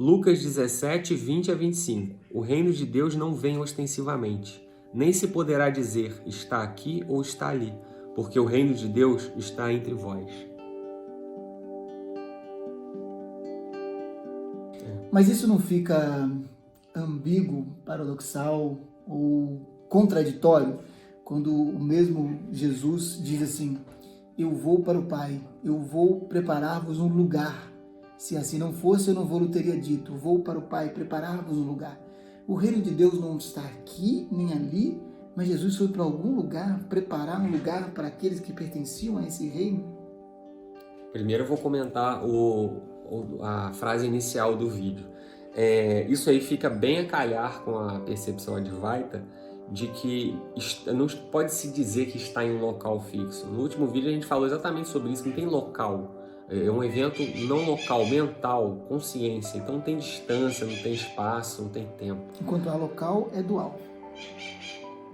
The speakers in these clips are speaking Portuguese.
Lucas 17, 20 a 25. O reino de Deus não vem ostensivamente, nem se poderá dizer está aqui ou está ali, porque o reino de Deus está entre vós. Mas isso não fica ambíguo, paradoxal ou contraditório quando o mesmo Jesus diz assim: eu vou para o Pai, eu vou preparar-vos um lugar. Se assim não fosse, eu não vou teria dito, vou para o Pai preparar-vos um lugar. O reino de Deus não está aqui nem ali, mas Jesus foi para algum lugar preparar um lugar para aqueles que pertenciam a esse reino. Primeiro eu vou comentar a frase inicial do vídeo. Isso aí fica bem a calhar com a percepção advaita de que não pode-se dizer que está em um local fixo. No último vídeo a gente falou exatamente sobre isso, não tem local. É um evento não local, mental, consciência. Então não tem distância, não tem espaço, não tem tempo. Enquanto a local é dual.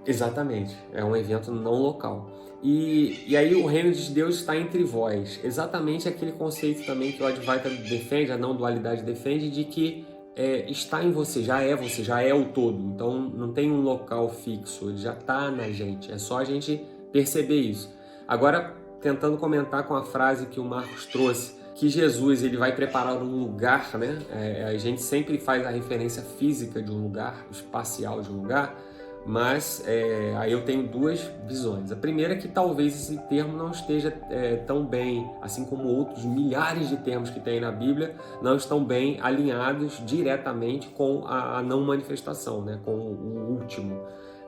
Exatamente, é um evento não local. E aí o reino de Deus está entre vós. Exatamente aquele conceito também que o Advaita defende, a não dualidade defende, de que está em você, já é o todo. Então não tem um local fixo, ele já está na gente. É só a gente perceber isso. Agora, tentando comentar com a frase que o Marcos trouxe, que Jesus ele vai preparar um lugar, né? A gente sempre faz a referência física de um lugar, espacial de um lugar, mas aí eu tenho duas visões. A primeira é que talvez esse termo não esteja tão bem, assim como outros milhares de termos que tem na Bíblia, não estão bem alinhados diretamente com a não manifestação, né? Com o último.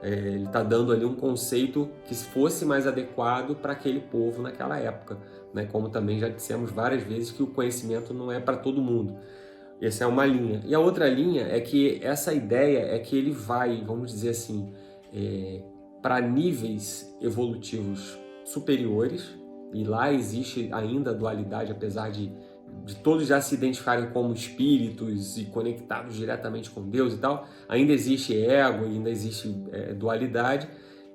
Ele está dando ali um conceito que fosse mais adequado para aquele povo naquela época, né? Como também já dissemos várias vezes que o conhecimento não é para todo mundo. Essa é uma linha. E a outra linha é que essa ideia é que ele vai, vamos dizer assim, para níveis evolutivos superiores, e lá existe ainda a dualidade, apesar de todos já se identificarem como espíritos e conectados diretamente com Deus e tal, ainda existe ego, ainda existe dualidade,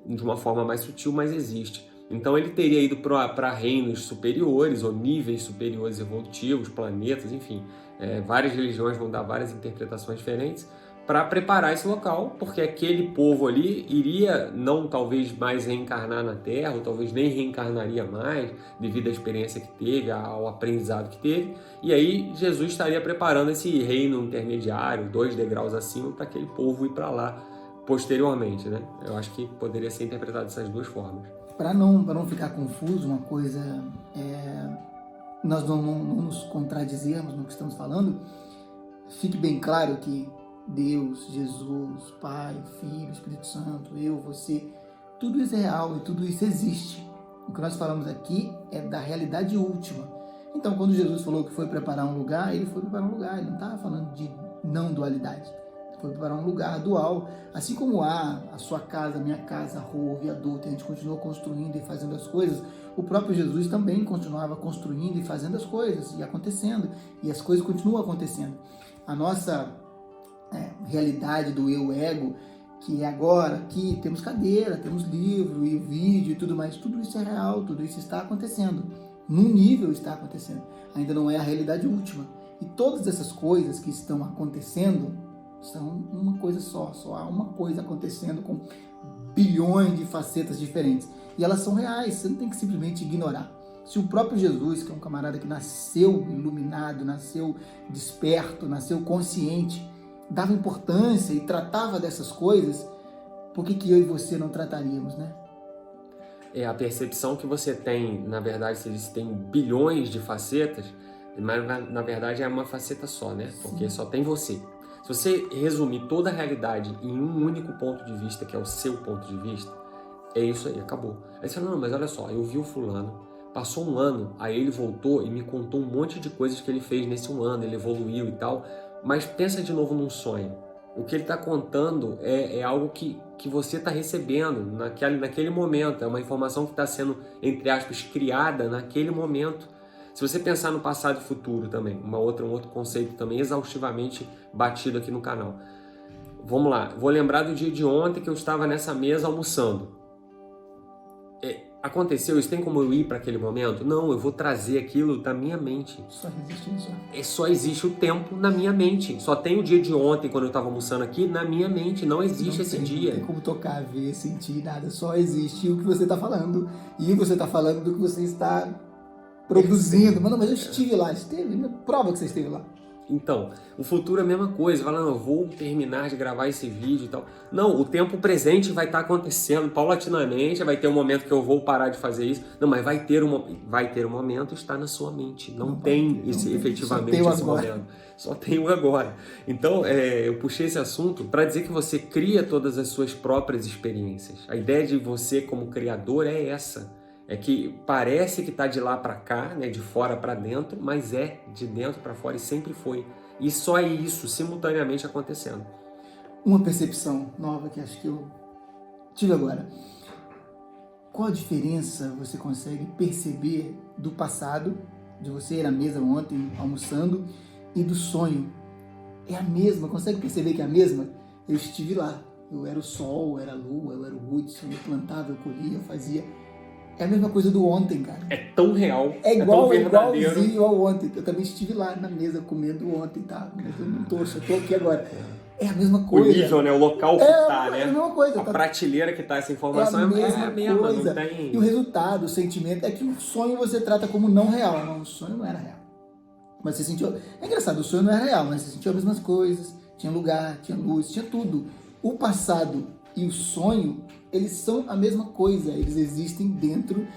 de uma forma mais sutil, mas existe. Então ele teria ido para reinos superiores ou níveis superiores evolutivos, planetas, enfim. Várias religiões vão dar várias interpretações diferentes para preparar esse local, porque aquele povo ali iria não talvez mais reencarnar na Terra, ou talvez nem reencarnaria mais, devido à experiência que teve, ao aprendizado que teve, e aí Jesus estaria preparando esse reino intermediário, 2 degraus acima, para aquele povo ir para lá posteriormente, né? Eu acho que poderia ser interpretado dessas duas formas. Para não ficar confuso, uma coisa nós não nos contradizermos no que estamos falando, fique bem claro que Deus, Jesus, Pai, Filho, Espírito Santo, eu, você, tudo isso é real e tudo isso existe. O que nós falamos aqui é da realidade última. Então, quando Jesus falou que foi preparar um lugar, ele foi preparar um lugar, ele não estava falando de não dualidade. Foi preparar um lugar dual, assim como há a sua casa, a minha casa, a rua, o viaduto, a gente continuou construindo e fazendo as coisas, o próprio Jesus também continuava construindo e fazendo as coisas, e acontecendo, e as coisas continuam acontecendo. A nossa realidade do eu-ego, que é agora, aqui, temos cadeira, temos livro e vídeo e tudo mais, tudo isso é real, tudo isso está acontecendo, num nível está acontecendo, ainda não é a realidade última. E todas essas coisas que estão acontecendo são uma coisa só há uma coisa acontecendo com bilhões de facetas diferentes. E elas são reais, você não tem que simplesmente ignorar. Se o próprio Jesus, que é um camarada que nasceu iluminado, nasceu desperto, nasceu consciente, dava importância e tratava dessas coisas, por que eu e você não trataríamos, né? A percepção que você tem, na verdade, se tem bilhões de facetas, mas na verdade é uma faceta só, né? Porque só tem você. Se você resumir toda a realidade em um único ponto de vista, que é o seu ponto de vista, é isso aí, acabou. Aí você fala, não, mas olha só, eu vi o fulano, passou um ano, aí ele voltou e me contou um monte de coisas que ele fez nesse um ano, ele evoluiu e tal, mas pensa de novo num sonho. O que ele está contando é algo que você está recebendo naquele momento, é uma informação que está sendo, entre aspas, criada naquele momento. Se você pensar no passado e futuro também, um outro conceito também exaustivamente batido aqui no canal. Vamos lá, vou lembrar do dia de ontem que eu estava nessa mesa almoçando. Aconteceu isso? Tem como eu ir para aquele momento? Não, eu vou trazer aquilo da minha mente. Só existe isso. Só existe o tempo na minha mente. Só tem o dia de ontem, quando eu estava almoçando aqui, na minha mente. Não existe esse dia. Não tem como tocar, ver, sentir, nada. Só existe o que você está falando. E você está falando do que você está produzindo. Mas eu estive lá. Esteve? Prova que você esteve lá. Então, o futuro é a mesma coisa. Fala, não, eu vou terminar de gravar esse vídeo e tal. Não, o tempo presente vai estar acontecendo paulatinamente. Vai ter um momento que eu vou parar de fazer isso. Não, mas vai ter um momento, está na sua mente. Não tem efetivamente esse momento. Só tem o agora. Então, eu puxei esse assunto para dizer que você cria todas as suas próprias experiências. A ideia de você como criador é essa. É que parece que está de lá para cá, né, de fora para dentro, mas é de dentro para fora e sempre foi. E só é isso simultaneamente acontecendo. Uma percepção nova que acho que eu tive agora. Qual a diferença você consegue perceber do passado, de você ir à mesa ontem almoçando, e do sonho? É a mesma, consegue perceber que é a mesma? Eu estive lá, eu era o sol, eu era a lua, eu era o Hudson, eu plantava, eu colhia, eu fazia... É a mesma coisa do ontem, cara. É tão real, é igual, tão verdadeiro. Igualzinho ao ontem. Eu também estive lá na mesa comendo ontem, tá? Mas eu não tô, só tô aqui agora. É a mesma coisa. O nível, né? O local que tá, né? É a mesma coisa. A prateleira que tá essa informação é a mesma coisa. Não tem... E o resultado, o sentimento, é que o sonho você trata como não real. Não, o sonho não era real. Mas você sentiu... É engraçado, o sonho não era real, mas você sentiu as mesmas coisas. Tinha lugar, tinha luz, tinha tudo. O passado e o sonho, eles são a mesma coisa. Eles existem dentro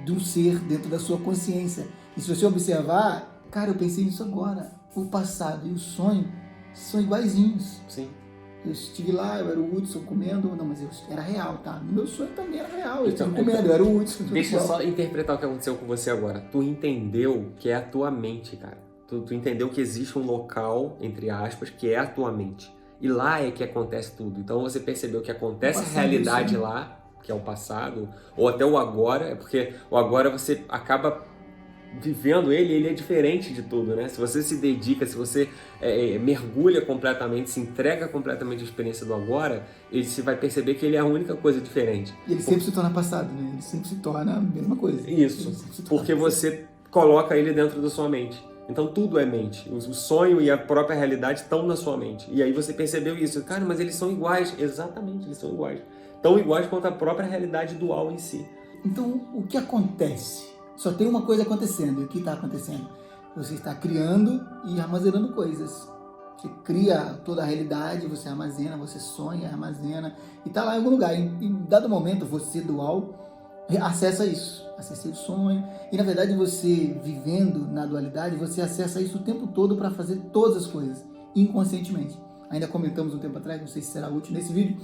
do ser, dentro da sua consciência. E se você observar, cara, eu pensei nisso agora. O passado e o sonho são iguaizinhos. Sim. Eu estive lá, eu era o Hudson comendo, não, mas eu era real, tá? No meu sonho também era real, eu estava comendo, eu era o Hudson. Deixa eu só interpretar o que aconteceu com você agora. Tu entendeu que é a tua mente, cara. Tu entendeu que existe um local, entre aspas, que é a tua mente. E lá é que acontece tudo. Então você percebeu que acontece a realidade lá, que é o passado, ou até o agora, é porque o agora você acaba vivendo ele é diferente de tudo, né? Se você se dedica, se você mergulha completamente, se entrega completamente à experiência do agora, você vai perceber que ele é a única coisa diferente. E ele sempre se torna passado, né? Ele sempre se torna a mesma coisa. Isso, porque você coloca ele dentro da sua mente. Então tudo é mente. O sonho e a própria realidade estão na sua mente. E aí você percebeu isso. Cara, mas eles são iguais. Exatamente, eles são iguais. Tão iguais quanto a própria realidade dual em si. Então, o que acontece? Só tem uma coisa acontecendo. E o que está acontecendo? Você está criando e armazenando coisas. Você cria toda a realidade, você armazena, você sonha, armazena. E está lá em algum lugar. Em dado momento, você dual acessa isso. Acessa o sonho. E, na verdade, você vivendo na dualidade, você acessa isso o tempo todo para fazer todas as coisas, inconscientemente. Ainda comentamos um tempo atrás, não sei se será útil nesse vídeo,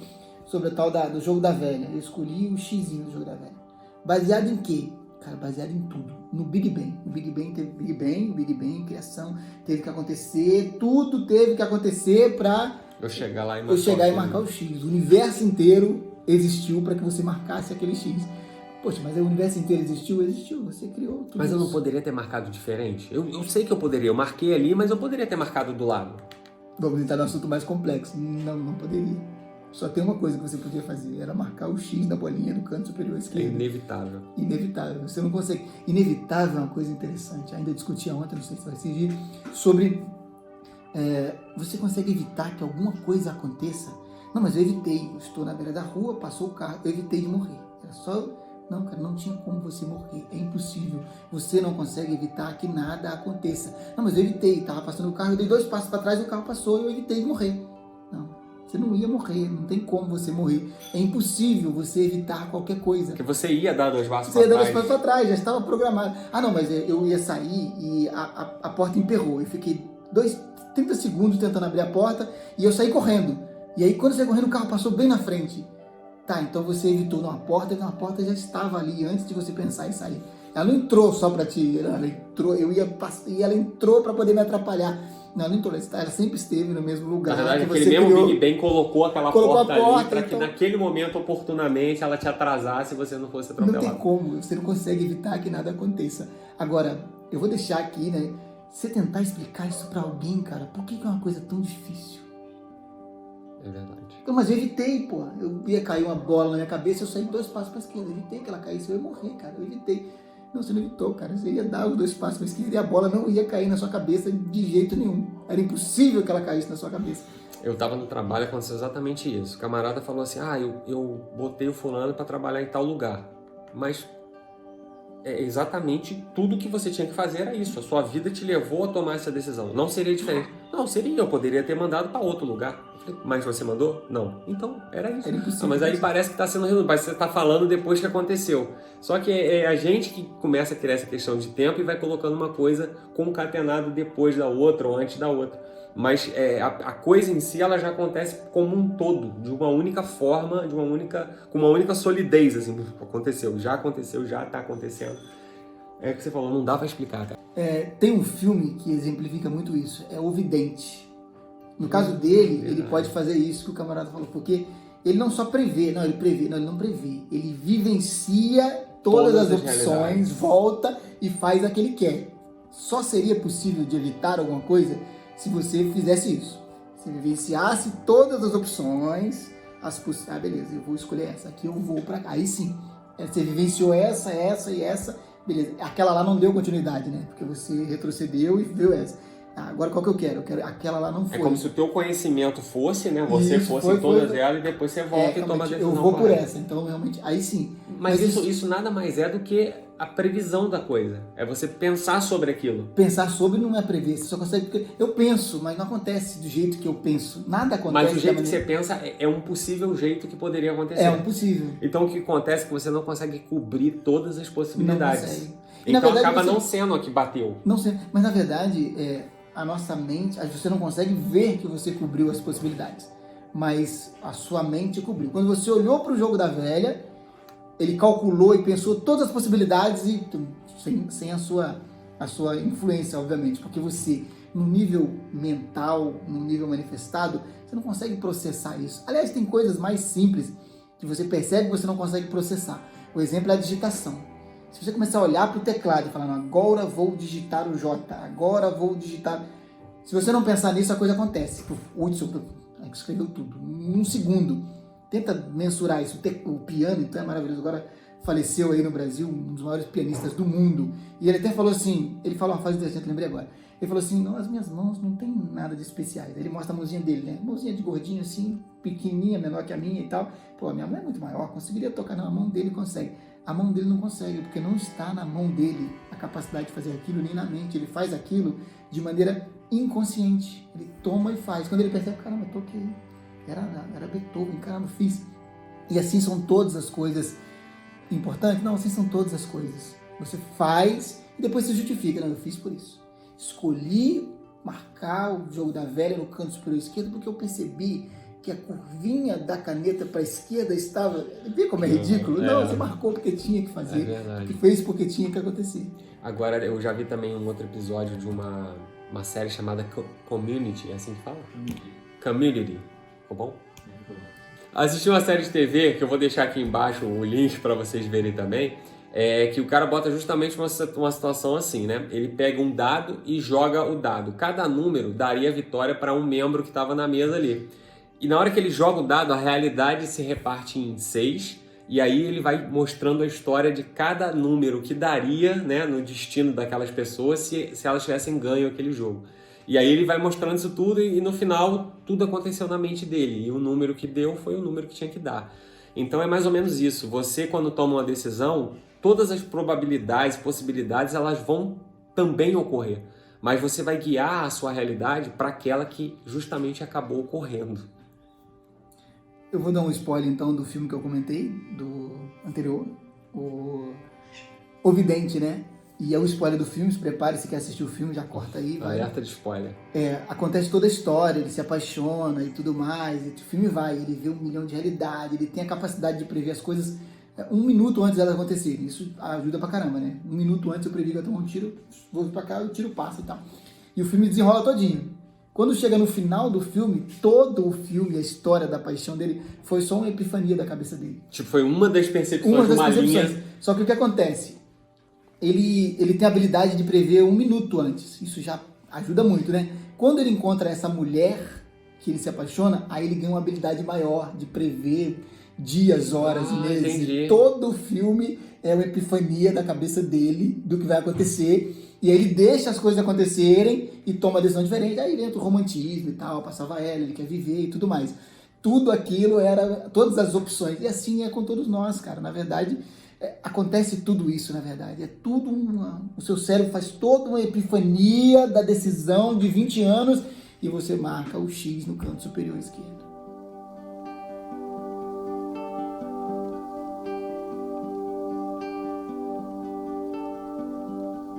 sobre a tal do jogo da velha. Eu escolhi o xizinho do jogo da velha. Baseado em quê? Cara, baseado em tudo. No Big Bang. No Big Bang teve Big Bang, criação, teve que acontecer, tudo teve que acontecer para eu chegar lá e marcar o X. O universo inteiro existiu para que você marcasse aquele X. Poxa, mas o universo inteiro existiu? Existiu, você criou tudo. Mas eu não poderia ter marcado diferente? Eu sei que eu poderia, eu marquei ali, mas eu poderia ter marcado do lado. Vamos entrar num assunto mais complexo. Não poderia. Só tem uma coisa que você podia fazer, era marcar o X na bolinha do canto superior esquerdo. É inevitável. Inevitável, você não consegue. Inevitável é uma coisa interessante. Ainda discuti ontem, não sei se vai seguir, sobre você consegue evitar que alguma coisa aconteça. Não, mas eu evitei, eu estou na beira da rua, passou o carro, eu evitei de morrer. Era só... Não, cara, não tinha como você morrer, é impossível. Você não consegue evitar que nada aconteça. Não, mas eu evitei, estava passando o carro, eu dei 2 passos para trás e o carro passou e eu evitei de morrer. Não, você não ia morrer, não tem como você morrer. É impossível você evitar qualquer coisa. Porque você ia dar 2 passos para trás. Você ia dar 2 passos para trás, já estava programado. Ah, não, mas eu ia sair e a porta emperrou. Eu fiquei 30 segundos tentando abrir a porta e eu saí correndo. E aí, quando eu saí correndo, o carro passou bem na frente. Tá, então você evitou numa porta, e a porta já estava ali antes de você pensar em sair. Ela não entrou só para te... Ela entrou, e ela entrou para poder me atrapalhar. Não, ela não entrou, ela sempre esteve no mesmo lugar. Na verdade, aquele mesmo Big Bang colocou aquela porta ali para que então, naquele momento, oportunamente, ela te atrasasse e você não fosse atropelado. Não tem como, você não consegue evitar que nada aconteça. Agora, eu vou deixar aqui, né? Você tentar explicar isso para alguém, cara, por que é uma coisa tão difícil? É verdade. Então, mas eu evitei, pô. Eu ia cair uma bola na minha cabeça, eu saí 2 passos para a esquerda. Eu evitei que ela caísse, eu ia morrer, cara. Eu evitei. Não, você não evitou, cara. Você ia dar os 2 passos para a esquerda e a bola não ia cair na sua cabeça de jeito nenhum. Era impossível que ela caísse na sua cabeça. Eu estava no trabalho e aconteceu exatamente isso. O camarada falou assim, eu botei o fulano para trabalhar em tal lugar. Mas exatamente tudo que você tinha que fazer era isso. A sua vida te levou a tomar essa decisão. Não seria diferente. Não, seria. Eu poderia ter mandado para outro lugar. Mas você mandou? Não. Então, era isso. Era impossível. Mas aí parece que está sendo resolvido. Parece que você está falando depois que aconteceu. Só que é a gente que começa a criar essa questão de tempo e vai colocando uma coisa concatenada depois da outra ou antes da outra. Mas a coisa em si, ela já acontece como um todo, de uma única forma, com uma única solidez, assim, aconteceu, já está acontecendo. É o que você falou, não dá pra explicar, cara. Tem um filme que exemplifica muito isso, é O Vidente. No caso dele, ele pode fazer isso que o camarada falou, porque ele não só prevê, ele não prevê, ele vivencia todas as opções, volta e faz a que ele quer. Só seria possível de evitar alguma coisa se você fizesse isso. Se vivenciasse todas as opções, beleza, eu vou escolher essa, aqui eu vou pra cá. Aí sim, você vivenciou essa e essa, beleza. Aquela lá não deu continuidade, né? Porque você retrocedeu e viu essa. Agora qual que eu quero? Eu quero aquela lá não foi. É como se o teu conhecimento fosse, né? Você fosse em todas elas e depois você volta e toma a decisão. Eu vou por essa, então realmente, aí sim. Mas isso nada mais é do que a previsão da coisa. É você pensar sobre aquilo. Pensar sobre não é prever, você só consegue... Porque eu penso, mas não acontece do jeito que eu penso. Nada acontece. Mas o jeito que você pensa é um possível jeito que poderia acontecer. É um possível. Então o que acontece é que você não consegue cobrir todas as possibilidades. Não consegue. Então verdade, acaba não sendo a que bateu. Não sei, mas na verdade, a nossa mente, você não consegue ver que você cobriu as possibilidades. Mas a sua mente cobriu. Quando você olhou para o jogo da velha, ele calculou e pensou todas as possibilidades e sem a sua influência, obviamente, porque você, no nível mental, no nível manifestado, você não consegue processar isso. Aliás, tem coisas mais simples que você percebe que você não consegue processar. O exemplo é a digitação. Se você começar a olhar para o teclado e falar, agora vou digitar o J, agora vou digitar... Se você não pensar nisso, a coisa acontece. O Hudson escreveu tudo, em um segundo. Tenta mensurar isso. O piano, então, é maravilhoso. Agora faleceu aí no Brasil, um dos maiores pianistas do mundo. E ele até falou assim, ele falou uma frase interessante, lembrei agora. Ele falou assim, não, as minhas mãos não tem nada de especiais. Ele mostra a mãozinha dele, né? Mãozinha de gordinho assim, pequenininha, menor que a minha e tal. Pô, a minha mão é muito maior, conseguiria tocar na mão dele, consegue. A mão dele não consegue, porque não está na mão dele a capacidade de fazer aquilo, nem na mente. Ele faz aquilo de maneira inconsciente. Ele toma e faz. Quando ele percebe, caramba, eu toquei. Era Beethoven, caramba, fiz. E assim são todas as coisas importantes? Não, assim são todas as coisas. Você faz e depois se justifica. Não, eu fiz por isso. Escolhi marcar o jogo da velha no canto superior esquerdo porque eu percebi que a curvinha da caneta para a esquerda estava... Vê como é ridículo? Não, você marcou porque tinha que fazer. Que fez porque tinha que acontecer. Agora, eu já vi também um outro episódio de uma série chamada Community, é assim que fala? Community. Ficou bom? Assisti uma série de TV, que eu vou deixar aqui embaixo o link para vocês verem também, que o cara bota justamente uma situação assim, né? Ele pega um dado e joga o dado. Cada número daria vitória para um membro que estava na mesa ali. E na hora que ele joga o dado, a realidade se reparte em 6, e aí ele vai mostrando a história de cada número que daria, né, no destino daquelas pessoas se elas tivessem ganho aquele jogo. E aí ele vai mostrando isso tudo e no final tudo aconteceu na mente dele. E o número que deu foi o número que tinha que dar. Então é mais ou menos isso. Você, quando toma uma decisão, todas as probabilidades, possibilidades, elas vão também ocorrer. Mas você vai guiar a sua realidade para aquela que justamente acabou ocorrendo. Eu vou dar um spoiler então do filme que eu comentei, do anterior, o Vidente, né? E é o spoiler do filme, se prepare, se quer assistir o filme, já corta aí. Alerta de spoiler. Acontece toda a história, ele se apaixona e tudo mais, e o filme ele vê 1 milhão de realidade, ele tem a capacidade de prever as coisas 1 minuto antes delas acontecerem. Isso ajuda pra caramba, né? 1 minuto antes eu previ que eu ia tomar um tiro, vou pra cá, o tiro passa e tal. E o filme desenrola todinho. Quando chega no final do filme, todo o filme, a história da paixão dele, foi só uma epifania da cabeça dele. Tipo, foi uma das percepções de uma linha. Só que o que acontece? Ele tem a habilidade de prever 1 minuto antes. Isso já ajuda muito, né? Quando ele encontra essa mulher, que ele se apaixona, aí ele ganha uma habilidade maior de prever dias, horas, meses. Entendi. Todo filme é uma epifania da cabeça dele do que vai acontecer. E aí ele deixa as coisas acontecerem e toma uma decisão diferente. Aí entra o romantismo e tal, passava ela, ele quer viver e tudo mais. Tudo aquilo era, todas as opções. E assim é com todos nós, cara. Na verdade, acontece tudo isso, na verdade. É tudo o seu cérebro faz toda uma epifania da decisão de 20 anos e você marca o X no canto superior esquerdo.